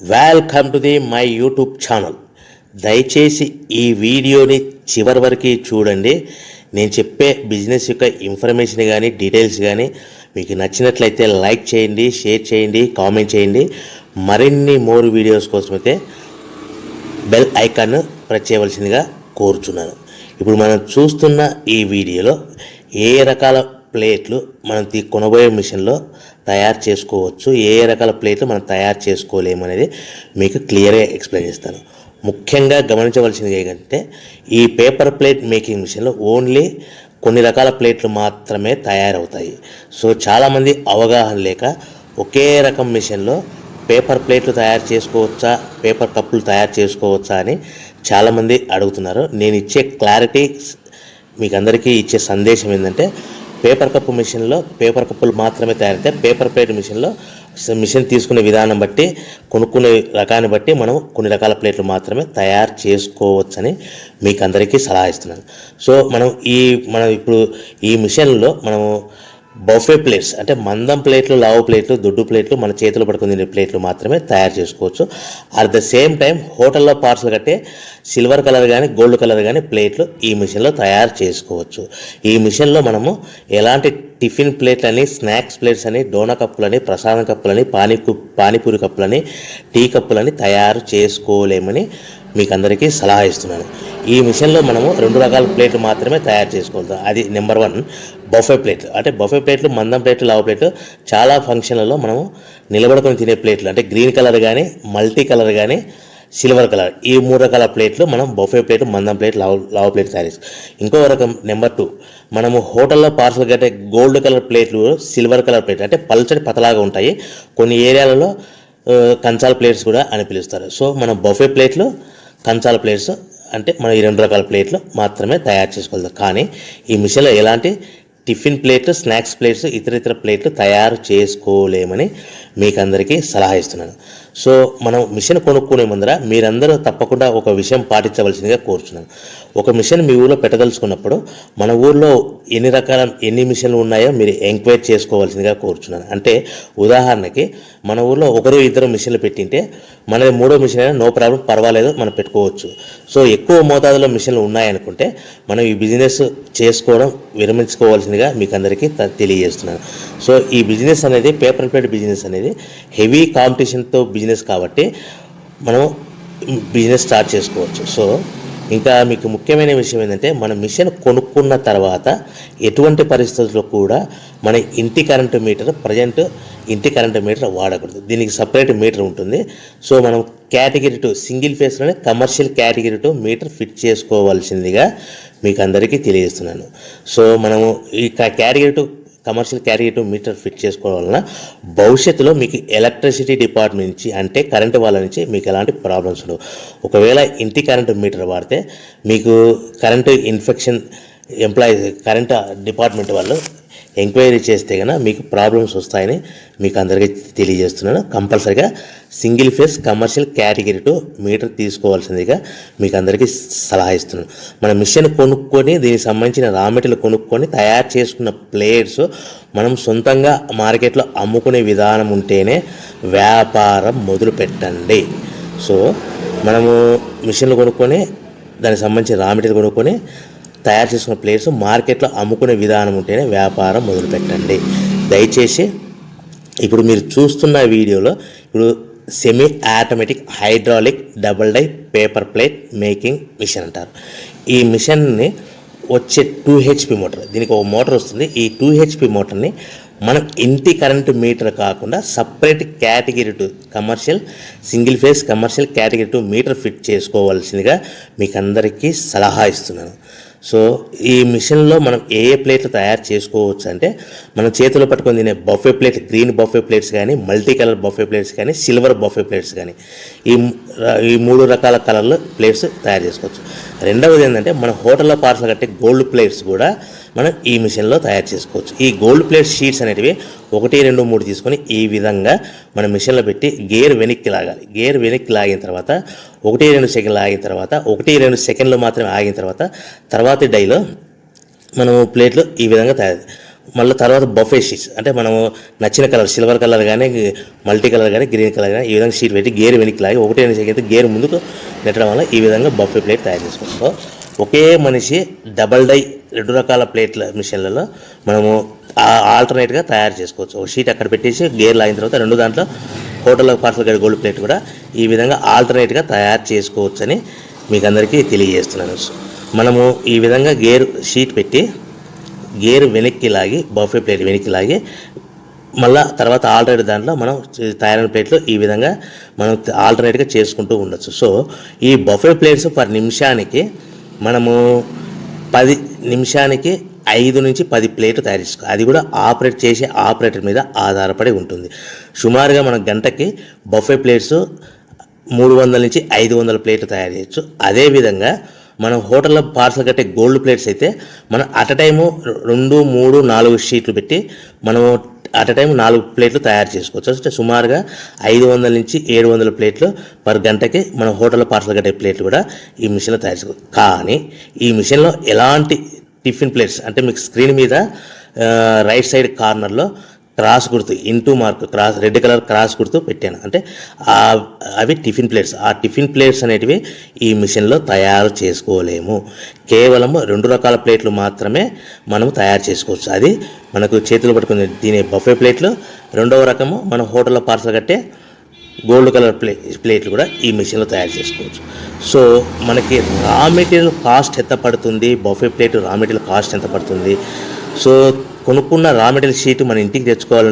Welcome to my YouTube channel. దయచేసి ఈ వీడియోని చివరి వరకు చూడండి. నేను చెప్పే బిజినెస్ యొక్క ఇన్ఫర్మేషన్ కానీ డీటెయిల్స్ కానీ మీకు నచ్చినట్లయితే లైక్ చేయండి, షేర్ చేయండి, కామెంట్ చేయండి. మరిన్ని మోర్ వీడియోస్ కోసమైతే బెల్ ఐకాన్ ప్రెస్ చేయవలసిందిగా కోరుచున్నాను. ఇప్పుడు మనం చూస్తున్న ఈ వీడియోలో ఏ రకాల ప్లేట్లు మనం కొనబోయే మిషన్లో తయారు చేసుకోవచ్చు, ఏ రకాల ప్లేట్లు మనం తయారు చేసుకోలేమనేది మీకు క్లియర్గా ఎక్స్ప్లెయిన్ చేస్తాను. ముఖ్యంగా గమనించవలసింది ఏంటంటే ఈ పేపర్ ప్లేట్ మేకింగ్ మిషన్లో ఓన్లీ కొన్ని రకాల ప్లేట్లు మాత్రమే తయారవుతాయి. సో చాలామంది అవగాహన లేక ఒకే రకం మిషన్లో పేపర్ ప్లేట్లు తయారు చేసుకోవచ్చా, పేపర్ కప్పులు తయారు చేసుకోవచ్చా అని చాలామంది అడుగుతున్నారు. నేను ఇచ్చే క్లారిటీ మీకు అందరికీ ఇచ్చే సందేశం ఏంటంటే పేపర్ కప్పు మిషన్లో పేపర్ కప్పులు మాత్రమే తయారవుతాయి. పేపర్ ప్లేట్ మిషన్లో మిషన్ తీసుకునే విధానం బట్టి, కొనుక్కునే రకాన్ని బట్టి మనం కొన్ని రకాల ప్లేట్లు మాత్రమే తయారు చేసుకోవచ్చని మీకు అందరికీ సలహా ఇస్తున్నాను. సో మనం ఇప్పుడు ఈ మిషన్లో మనము బఫే ప్లేట్స్ అంటే మందం ప్లేట్లు, లావు ప్లేట్లు, దొడ్డు ప్లేట్లు, మన చేతులు పట్టుకుని తినే ప్లేట్లు మాత్రమే తయారు చేసుకోవచ్చు. అట్ ద సేమ్ టైం హోటల్లో పార్సల్ కట్టే సిల్వర్ కలర్ కానీ గోల్డ్ కలర్ కానీ ప్లేట్లు ఈ మిషన్లో తయారు చేసుకోవచ్చు. ఈ మిషన్లో మనము ఎలాంటి టిఫిన్ ప్లేట్లని, స్నాక్స్ ప్లేట్స్ అని, డోనా కప్పులని, ప్రసాదం కప్పులని, పానీపూరి కప్పులని, టీ కప్పులని తయారు చేసుకోలేమని మీకు అందరికీ సలహా ఇస్తున్నాను. ఈ మిషన్లో మనము 2 రకాల ప్లేట్లు మాత్రమే తయారు చేసుకోగలుగుతాం. అది నెంబర్ 1 బఫే ప్లేట్లు. అంటే బఫే ప్లేట్లు మందం ప్లేట్లు, లావు ప్లేట్లు, చాలా ఫంక్షన్లలో మనము నిలబడుకొని తినే ప్లేట్లు అంటే గ్రీన్ కలర్ కానీ, మల్టీ కలర్ కానీ, సిల్వర్ కలర్, ఈ 3 రకాల ప్లేట్లు మనం బఫే ప్లేట్, మందం ప్లేట్, లావు ప్లేట్ తయారు చేస్తాం. ఇంకో రకం నెంబర్ 2 మనము హోటల్లో పార్సల్ కట్టే గోల్డ్ కలర్ ప్లేట్లు, సిల్వర్ కలర్ ప్లేట్లు అంటే పల్చడి పతలాగా ఉంటాయి. కొన్ని ఏరియాలలో కంచాల ప్లేట్స్ కూడా అని పిలుస్తారు. సో మనం బఫే ప్లేట్లు, కంచాల ప్లేట్స్ అంటే మనం ఈ 2 రకాల ప్లేట్లు మాత్రమే తయారు చేసుకోగలుగుతాం. కానీ ఈ మిషన్లో ఎలాంటి టిఫిన్ ప్లేట్లు, స్నాక్స్ ప్లేట్స్, ఇతర ప్లేట్లు తయారు చేసుకోలేమని మీకు అందరికీ సలహా ఇస్తున్నాను. సో మనం మిషన్ కొనుక్కునే ముందర మీరందరూ తప్పకుండా ఒక విషయం పాటించవలసిందిగా కోరుచున్నాను. ఒక మిషన్ మీ ఊళ్ళో పెట్టదలుచుకున్నప్పుడు మన ఊళ్ళో ఎన్ని మిషన్లు ఉన్నాయో మీరు ఎంక్వైరీ చేసుకోవాల్సిందిగా కోరుచున్నాను. అంటే ఉదాహరణకి మన ఊళ్ళో 1-2 మిషన్లు పెట్టింటే మనది 3వ మిషన్ అయినా నో ప్రాబ్లం, పర్వాలేదు, మనం పెట్టుకోవచ్చు. సో ఎక్కువ మోతాదులో మిషన్లు ఉన్నాయనుకుంటే మనం ఈ బిజినెస్ చేసుకోవడం విరమించుకోవాల్సిందిగా మీకు అందరికీ తెలియజేస్తున్నాను. సో ఈ బిజినెస్ అనేది పేపర్ ప్లేట్ బిజినెస్ అనేది హెవీ కాంపిటీషన్తో బిజినెస్ కాబట్టి మనం బిజినెస్ స్టార్ట్ చేసుకోవచ్చు. సో ఇంకా మీకు ముఖ్యమైన విషయం ఏంటంటే మన మిషన్ కొనుక్కున్న తర్వాత ఎటువంటి పరిస్థితుల్లో కూడా మన ఇంటి కరెంటు మీటర్, ఇంటి కరెంటు మీటర్ వాడకూడదు. దీనికి సపరేట్ మీటర్ ఉంటుంది. సో మనం కేటగిరీ 2 సింగిల్ ఫేస్లోనే కమర్షియల్ కేటగిరీ 2 మీటర్ ఫిట్ చేసుకోవాల్సిందిగా మీకు అందరికీ తెలియజేస్తున్నాను. సో మనము ఈ category 2 commercial category 2 meter fit చేసుకోవడం వలన భవిష్యత్తులో మీకు ఎలక్ట్రిసిటీ డిపార్ట్మెంట్ నుంచి అంటే కరెంటు వాళ్ళ నుంచి మీకు ఎలాంటి ప్రాబ్లమ్స్ ఉండవు. ఒకవేళ ఇంటి కరెంటు మీటర్ వాడితే మీకు కరెంటు ఇన్ఫెక్షన్ కరెంటు డిపార్ట్మెంట్ వాళ్ళు ఎంక్వైరీ చేస్తే కనుక మీకు ప్రాబ్లమ్స్ వస్తాయని మీకు అందరికీ తెలియజేస్తున్నాను. కంపల్సరీగా single phase commercial category 2 meter తీసుకోవాల్సిందిగా మీకు అందరికీ సలహా ఇస్తున్నాను. మన మిషన్ కొనుక్కొని దీనికి సంబంధించిన రా మెటీరియల్ కొనుక్కొని తయారు చేసుకున్న ప్లేట్స్ మనం సొంతంగా మార్కెట్లో అమ్ముకునే విధానం ఉంటేనే వ్యాపారం మొదలు పెట్టండి. సో మనము మిషన్లు కొనుక్కొని దానికి సంబంధించిన రా మెటీరియల్ కొనుక్కొని తయారు చేసుకున్న ప్లేట్స్ మార్కెట్లో అమ్ముకునే విధానం ఉంటేనే వ్యాపారం మొదలుపెట్టండి. దయచేసి ఇప్పుడు మీరు చూస్తున్న వీడియోలో ఇప్పుడు semi automatic hydraulic double die paper plate making machine అంటారు. ఈ మిషన్ని వచ్చే 2 HP మోటార్, దీనికి ఒక మోటార్ వస్తుంది. ఈ 2 HP మోటార్ని మనం ఇంటి కరెంటు మీటర్ కాకుండా separate category 2 commercial single phase commercial category 2 meter fit చేసుకోవాల్సిందిగా మీకు అందరికీ సలహా ఇస్తున్నాను. సో ఈ మిషన్లో మనం ఏ ప్లేట్లు తయారు చేసుకోవచ్చు అంటే మనం చేతిలో పట్టుకొని తినే buffet plate, green buffet plates కానీ, మల్టీ కలర్ బఫే ప్లేట్స్ కానీ, సిల్వర్ బఫే ప్లేట్స్ కానీ, ఈ 3 రకాల కలర్లు ప్లేట్స్ తయారు చేసుకోవచ్చు. రెండవది ఏంటంటే మన హోటల్లో పార్సల్ కట్టే గోల్డ్ ప్లేట్స్ కూడా మనం ఈ మిషన్లో తయారు చేసుకోవచ్చు. ఈ గోల్డ్ ప్లేట్ షీట్స్ అనేటివి 1, 2, 3 తీసుకొని ఈ విధంగా మన మిషన్లో పెట్టి గేర్ వెనక్కి లాగాలి. గేర్ వెనక్కి లాగిన తర్వాత 1-2 సెకండ్లు ఆగిన తర్వాత 1-2 సెకండ్లు మాత్రమే ఆగిన తర్వాత తర్వాతి డైలో మనము ప్లేట్లు ఈ విధంగా తయారు మళ్ళీ తర్వాత బఫే షీట్స్ అంటే మనము నచ్చిన కలర్ సిల్వర్ కలర్ కానీ మల్టీ కలర్ కానీ గ్రీన్ కలర్ కానీ ఈ విధంగా షీట్ పెట్టి గేర్ వెనక్కి లాగి ఒకటే అయితే గేర్ ముందుకు నెట్టడం వల్ల ఈ విధంగా బఫే ప్లేట్ తయారు చేసుకోవచ్చు. సో ఒకే మనిషి డబల్ డై 2 రకాల ప్లేట్ల మిషన్లలో మనము ఆల్టర్నేట్గా తయారు చేసుకోవచ్చు. ఒక షీట్ అక్కడ పెట్టేసి గేర్ లాగిన తర్వాత 2 దాంట్లో హోటల్లో పార్సల్ గడి గోల్డ్ ప్లేట్ కూడా ఈ విధంగా ఆల్టర్నేట్గా తయారు చేసుకోవచ్చని మీకు అందరికీ తెలియజేస్తున్నాను. మనము ఈ విధంగా గేర్ షీట్ పెట్టి గేర్ వెనక్కి లాగి బఫే ప్లేట్ వెనక్కి లాగి మళ్ళీ తర్వాత ఆల్టర్నేట్ దాంట్లో మనం తయారైన ప్లేట్లు ఈ విధంగా మనం ఆల్టర్నేట్గా చేసుకుంటూ ఉండొచ్చు. సో ఈ బఫే ప్లేట్స్ పర్ నిమిషానికి మనము 10 నిమిషానికి 5 నుంచి 10 ప్లేట్లు తయారు చేసుకోవాలి. అది కూడా ఆపరేట్ చేసే ఆపరేటర్ మీద ఆధారపడి ఉంటుంది. సుమారుగా మన గంటకి బఫే ప్లేట్స్ 300 నుంచి 500 ప్లేట్లు తయారు చేయొచ్చు. అదేవిధంగా మనం హోటల్లో పార్సల్ కట్టే గోల్డ్ ప్లేట్స్ అయితే మనం అట్ టైము 2, 3, 4 షీట్లు పెట్టి మనము అట్ టైం 4 ప్లేట్లు తయారు చేసుకోవచ్చు. అంటే సుమారుగా 500 నుంచి 700 ప్లేట్లు పర్ గంటకి మన హోటల్లో పార్సల్ కట్టే ప్లేట్లు కూడా ఈ మిషన్లో తయారు చేసుకోవచ్చు. కానీ ఈ మిషన్లో ఎలాంటి టిఫిన్ ప్లేట్స్ అంటే మీకు స్క్రీన్ మీద రైట్ సైడ్ కార్నర్లో క్రాస్ గుర్తు into mark cross red colour cross గుర్తు పెట్టాను. అంటే అవి టిఫిన్ ప్లేట్స్. ఆ టిఫిన్ ప్లేట్స్ అనేటివి ఈ మిషన్లో తయారు చేసుకోలేము. కేవలం 2 రకాల ప్లేట్లు మాత్రమే మనం తయారు చేసుకోవచ్చు. అది మనకు చేతులు పట్టుకుని తినే బఫే ప్లేట్లు, 2వ రకము మన హోటల్లో పార్సల్ కట్టే గోల్డ్ కలర్ ప్లేట్లు కూడా ఈ మిషన్లో తయారు చేసుకోవచ్చు. సో మనకి రా మెటీరియల్ కాస్ట్ ఎంత పడుతుంది, buffet plate raw material cost ఎంత పడుతుంది, సో కొనుక్కున్న రా మెటీరియల్ షీట్ మన ఇంటికి తెచ్చుకోవాలంటే